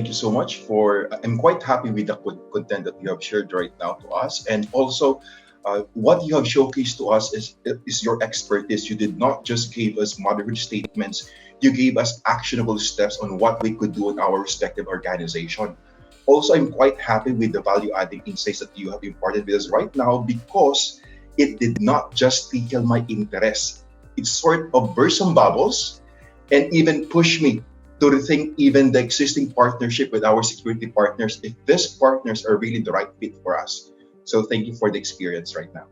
thank you so much for. I'm quite happy with the content that you have shared right now to us, and also what you have showcased to us is your expertise. You did not just give us motherhood statements; you gave us actionable steps on what we could do in our respective organization. Also, I'm quite happy with the value-adding insights that you have imparted with us right now because it did not just tickle my interest. It sort of burst some bubbles and even push me to rethink even the existing partnership with our security partners if these partners are really the right fit for us. So thank you for the experience right now.